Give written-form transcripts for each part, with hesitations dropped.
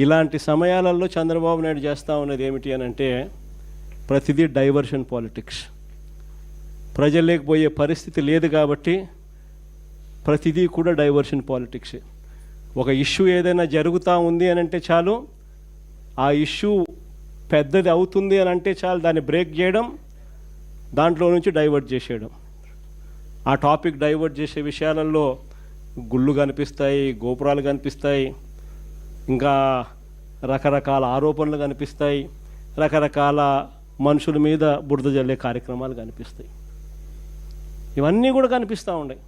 ఇలాంటి సమయాలలో చంద్రబాబు నాయుడు చేస్తూ ఉన్నది ఏమిటి అని అంటే ప్రతిదీ డైవర్షన్ పాలిటిక్స్. ప్రజల్లోకి పోయే పరిస్థితి లేదు కాబట్టి ప్రతిదీ కూడా డైవర్షన్ పాలిటిక్స్. ఒక ఇష్యూ ఏదైనా జరుగుతూ ఉంది అని అంటే చాలు, ఆ ఇష్యూ పెద్దది అవుతుంది అని అంటే చాలు దాన్ని బ్రేక్ చేయడం, దాంట్లో నుంచి డైవర్ట్ చేసేయడం. ఆ టాపిక్ డైవర్ట్ చేసే విషయాలలో గుళ్ళు కనిపిస్తాయి, గోపురాలు కనిపిస్తాయి, ఇంకా రకరకాల ఆరోపణలు కనిపిస్తాయి, రకరకాల మనుషుల మీద బురద జల్లే కార్యక్రమాలు కనిపిస్తాయి. ఇవన్నీ కూడా కనిపిస్తూ ఉన్నాయి.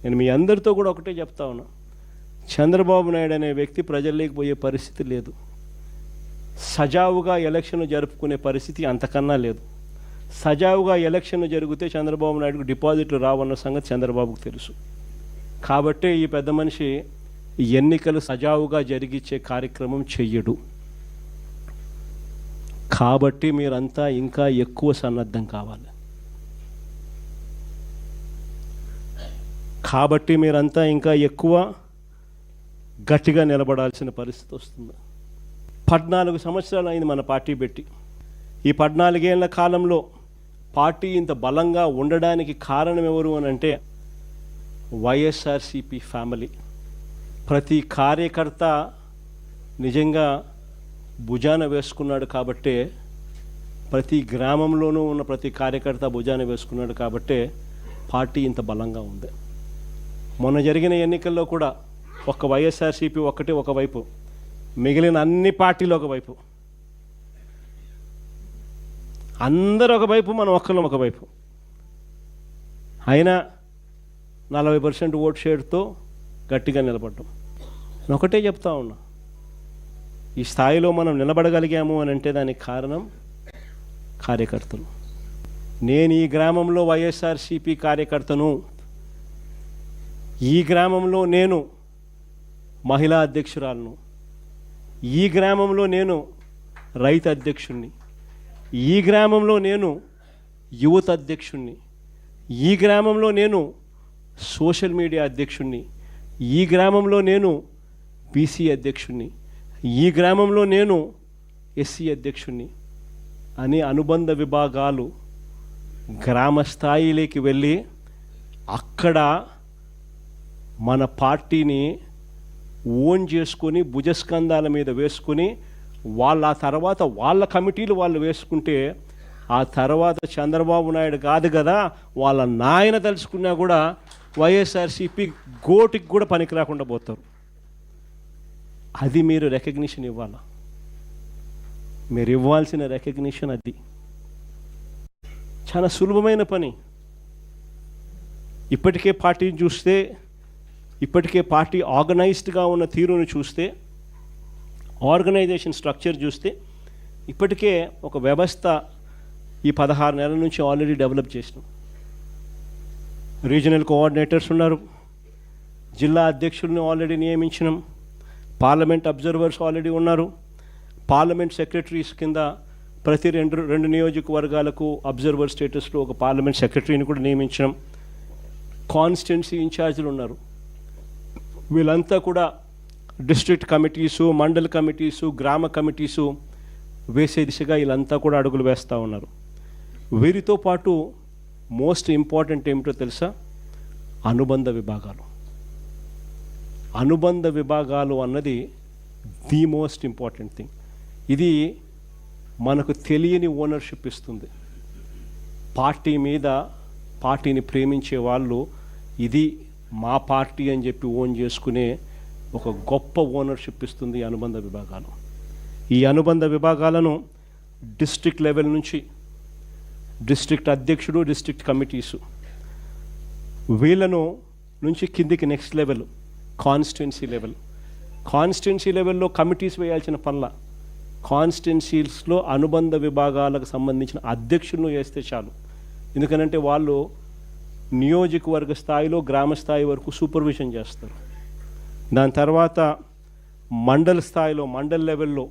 నేను మీ అందరితో కూడా ఒకటే చెప్తా ఉన్నా, చంద్రబాబు నాయుడు అనే వ్యక్తి ప్రజల్లోకి పోయే పరిస్థితి లేదు. సజావుగా ఎలక్షన్ జరుపుకునే పరిస్థితి అంతకన్నా లేదు. సజావుగా ఎలక్షన్ జరిగితే చంద్రబాబు నాయుడుకు డిపాజిట్లు రావన్న సంగతి చంద్రబాబుకు తెలుసు. కాబట్టే ఈ పెద్ద మనిషి ఎన్నికలు సజావుగా జరిగించే కార్యక్రమం చెయ్యడు. కాబట్టి మీరంతా ఇంకా ఎక్కువ సన్నద్ధం కావాలి. కాబట్టి మీరంతా ఇంకా ఎక్కువ గట్టిగా నిలబడాల్సిన పరిస్థితి వస్తుంది. 14 సంవత్సరాలు అయింది మన పార్టీ పెట్టి. ఈ 14 ఏళ్ల కాలంలో పార్టీ ఇంత బలంగా ఉండడానికి కారణం ఎవరు అని అంటే వైఎస్ఆర్సిపి ఫ్యామిలీ. ప్రతి కార్యకర్త నిజంగా భుజాన వేసుకున్నాడు కాబట్టే, ప్రతి గ్రామంలోనూ ఉన్న ప్రతి కార్యకర్త భుజాన వేసుకున్నాడు కాబట్టే పార్టీ ఇంత బలంగా ఉంది. మొన్న జరిగిన ఎన్నికల్లో కూడా ఒక్క వైఎస్ఆర్సిపి ఒక్కటే ఒకవైపు, మిగిలిన అన్ని పార్టీలు ఒకవైపు, అందరూ ఒకవైపు, మనం ఒక్కళ్ళం ఒకవైపు. అయినా 40% ఓట్ షేర్తో గట్టిగా నిలబడ్డాం. నేను ఒకటే చెప్తా ఉన్నా, ఈ స్థాయిలో మనం నిలబడగలిగాము అని అంటే దానికి కారణం కార్యకర్తలు. నేను ఈ గ్రామంలో వైఎస్ఆర్సిపి కార్యకర్తను, ఈ గ్రామంలో నేను మహిళా అధ్యక్షురాలను, ఈ గ్రామంలో నేను రైతు అధ్యక్షుణ్ణి, ఈ గ్రామంలో నేను యువత అధ్యక్షుణ్ణి, ఈ గ్రామంలో నేను సోషల్ మీడియా అధ్యక్షుణ్ణి, ఈ గ్రామంలో నేను బీసీ అధ్యక్షుణ్ణి, ఈ గ్రామంలో నేను ఎస్సీ అధ్యక్షుణ్ణి అని అనుబంధ విభాగాలు గ్రామ స్థాయిలోకి వెళ్ళి అక్కడ మన పార్టీని ఓన్ చేసుకొని భుజస్కంధాల మీద వేసుకొని వాళ్ళ తర్వాత వాళ్ళ కమిటీలు వాళ్ళు వేసుకుంటే, ఆ తర్వాత చంద్రబాబు నాయుడు కాదు కదా వాళ్ళ నాయన తలుచుకున్నా కూడా వైఎస్ఆర్సిపి గోటికి కూడా పనికి రాకుండా పోతారు. అది మీరు రికగ్నిషన్ ఇవ్వాలా. మీరు ఇవ్వాల్సిన రికగ్నిషన్ అది. చాలా సులభమైన పని. ఇప్పటికే పార్టీని చూస్తే, ఇప్పటికే పార్టీ ఆర్గనైజ్డ్గా ఉన్న తీరును చూస్తే, ఆర్గనైజేషన్ స్ట్రక్చర్ చూస్తే, ఇప్పటికే ఒక వ్యవస్థ ఈ 16 నెలల నుంచి ఆల్రెడీ డెవలప్ చేసినాం. రీజనల్ కోఆర్డినేటర్స్ ఉన్నారు, జిల్లా అధ్యక్షుల్ని ఆల్రెడీ నియమించినాం, పార్లమెంట్ అబ్జర్వర్స్ ఆల్రెడీ ఉన్నారు, పార్లమెంట్ సెక్రటరీస్ కింద ప్రతి రెండు నియోజకవర్గాలకు అబ్జర్వర్ స్టేటస్లో ఒక పార్లమెంట్ సెక్రటరీని కూడా నియమించినాం, కాన్స్టిట్యున్సీ ఇన్ఛార్జీలు ఉన్నారు. వీళ్ళంతా కూడా డిస్ట్రిక్ట్ కమిటీసు, మండల్ కమిటీసు, గ్రామ కమిటీసు వేసే దిశగా వీళ్ళంతా కూడా అడుగులు వేస్తూ ఉన్నారు. వీరితో పాటు మోస్ట్ ఇంపార్టెంట్ ఏమిటో తెలుసా? అనుబంధ విభాగాలు. అనుబంధ విభాగాలు అన్నది ది మోస్ట్ ఇంపార్టెంట్ థింగ్. ఇది మనకు తెలియని ఓనర్షిప్ ఇస్తుంది. పార్టీ మీద, పార్టీని ప్రేమించే వాళ్ళు ఇది మా పార్టీ అని చెప్పి ఓన్ చేసుకునే ఒక గొప్ప ఓనర్షిప్ ఇస్తుంది ఈ అనుబంధ విభాగాలు. ఈ అనుబంధ విభాగాలను డిస్ట్రిక్ట్ లెవెల్ నుంచి డిస్ట్రిక్ట్ అధ్యక్షుడు, డిస్ట్రిక్ట్ కమిటీసు, వీళ్ళను నుంచి కిందికి next level constituency level. Constituency లెవెల్లో కమిటీస్ వేయాల్సిన పనుల, కాన్స్టిట్యున్సీస్లో అనుబంధ విభాగాలకు సంబంధించిన అధ్యక్షులను వేస్తే చాలు. ఎందుకనంటే వాళ్ళు నియోజకవర్గ స్థాయిలో గ్రామ స్థాయి వరకు సూపర్విజన్ చేస్తారు. దాని తర్వాత మండల స్థాయిలో, మండల్ లెవెల్లో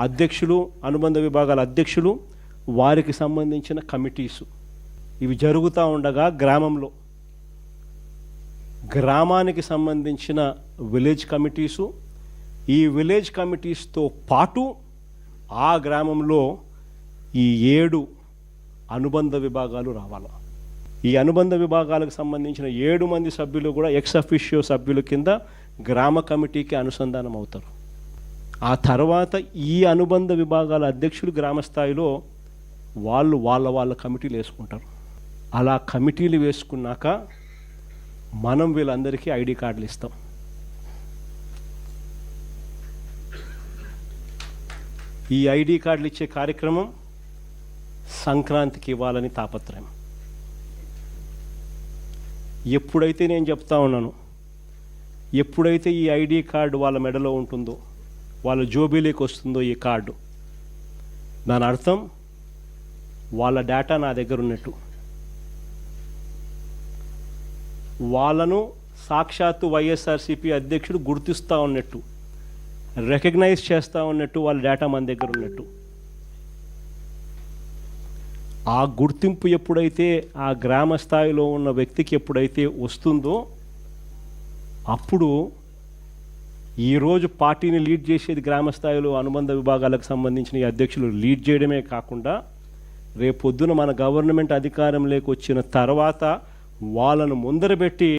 అధ్యక్షులు, అనుబంధ విభాగాల అధ్యక్షులు, వారికి సంబంధించిన కమిటీసు, ఇవి జరుగుతూ ఉండగా గ్రామంలో, గ్రామానికి సంబంధించిన విలేజ్ కమిటీసు, ఈ విలేజ్ కమిటీస్తో పాటు ఆ గ్రామంలో ఈ 7 అనుబంధ విభాగాలు రావాలి. ఈ అనుబంధ విభాగాలకు సంబంధించిన 7 మంది సభ్యులు కూడా ఎక్స్ అఫిషియో సభ్యుల కింద గ్రామ కమిటీకి అనుసంధానం అవుతారు. ఆ తర్వాత ఈ అనుబంధ విభాగాల అధ్యక్షులు గ్రామ స్థాయిలో వాళ్ళ కమిటీలు వేసుకుంటారు. అలా కమిటీలు వేసుకున్నాక మనం వీళ్ళందరికీ ఐడి కార్డులు ఇస్తాం. ఈ ఐడి కార్డులు ఇచ్చే కార్యక్రమం సంక్రాంతికి ఇవ్వాలని తాపత్రయం. ఎప్పుడైతే నేను చెప్తా ఉన్నాను, ఎప్పుడైతే ఈ ఐడి కార్డు వాళ్ళ మెడలో ఉంటుందో, వాళ్ళ జోబీలోకి వస్తుందో ఈ కార్డు, దాని అర్థం వాళ్ళ డేటా నా దగ్గర ఉన్నట్టు. వాళ్ళను సాక్షాత్తు వైఎస్ఆర్సీపీ అధ్యక్షుడు గుర్తిస్తూ ఉన్నట్టు, రికగ్నైజ్ చేస్తూ ఉన్నట్టు, వాళ్ళ డేటా మన దగ్గర ఉన్నట్టు. ఆ గుర్తింపు ఎప్పుడైతే ఆ గ్రామ స్థాయిలో ఉన్న వ్యక్తికి ఎప్పుడైతే వస్తుందో, అప్పుడు ఈరోజు పార్టీని లీడ్ చేసేది గ్రామ స్థాయిలో అనుబంధ విభాగాలకు సంబంధించిన ఈ అధ్యక్షులు లీడ్ చేయడమే కాకుండా, రేపొద్దున మన గవర్నమెంట్ అధికారంలోకి వచ్చిన తర్వాత వాళ్ళను ముందరబెట్టి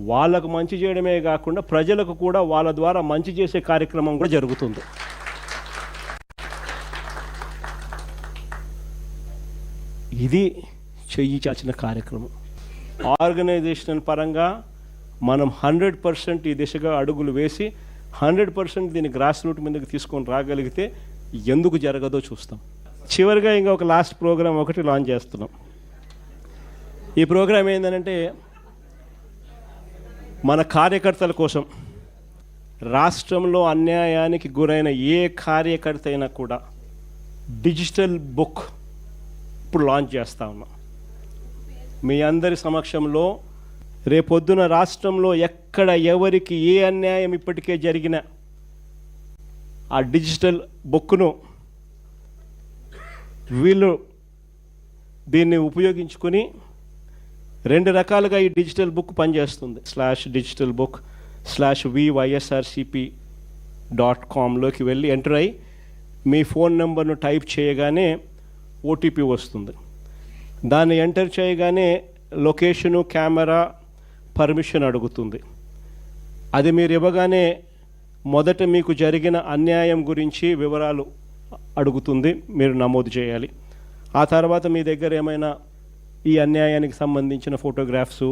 వాళ్ళకు మంచి చేయడమే కాకుండా ప్రజలకు కూడా వాళ్ళ ద్వారా మంచి చేసే కార్యక్రమం కూడా జరుగుతుంది. ఇది చెయ్యి చాచిన కార్యక్రమం. ఆర్గనైజేషనల్ పరంగా మనం 100% ఈ దిశగా అడుగులు వేసి 100% దీన్ని గ్రాస్ రూట్ మీదకి తీసుకొని రాగలిగితే ఎందుకు జరగదో చూస్తాం. చివరిగా ఇంకా ఒక లాస్ట్ ప్రోగ్రాం ఒకటి లాంచ్ చేస్తున్నాం. ఈ ప్రోగ్రాం ఏంటంటే, మన కార్యకర్తల కోసం రాష్ట్రంలో అన్యాయానికి గురైన ఏ కార్యకర్త అయినా కూడా డిజిటల్ బుక్ ఇప్పుడు లాంచ్ చేస్తా ఉన్నాం. మీ అందరి సమక్షంలో రేపొద్దున రాష్ట్రంలో ఎక్కడ ఎవరికి ఏ అన్యాయం ఇప్పటికే జరిగినా ఆ డిజిటల్ బుక్ను వీళ్ళు దీన్ని ఉపయోగించుకొని 2 రకాలుగా ఈ డిజిటల్ బుక్ పనిచేస్తుంది. /digitalbook/vySRCP.com లోకి వెళ్ళి ఎంటర్ అయ్యి మీ ఫోన్ నెంబర్ను టైప్ చేయగానే ఓటీపీ వస్తుంది. దాన్ని ఎంటర్ చేయగానే లొకేషను, కెమెరా, పర్మిషన్ అడుగుతుంది. అది మీరు ఇవ్వగానే మొదట మీకు జరిగిన అన్యాయం గురించి వివరాలు అడుగుతుంది, మీరు నమోదు చేయాలి. ఆ తర్వాత మీ దగ్గర ఏమైనా ఈ అన్యాయానికి సంబంధించిన ఫోటోగ్రాఫ్స్,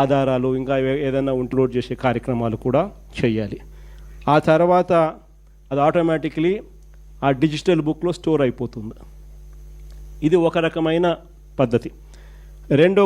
ఆధారాలు, ఇంకా ఏదైనా అప్లోడ్ చేసే కార్యక్రమాలు కూడా చేయాలి. ఆ తర్వాత అది ఆటోమేటిక్లీ ఆ డిజిటల్ బుక్లో స్టోర్ అయిపోతుంది. ఇది ఒక రకమైన పద్ధతి. రెండో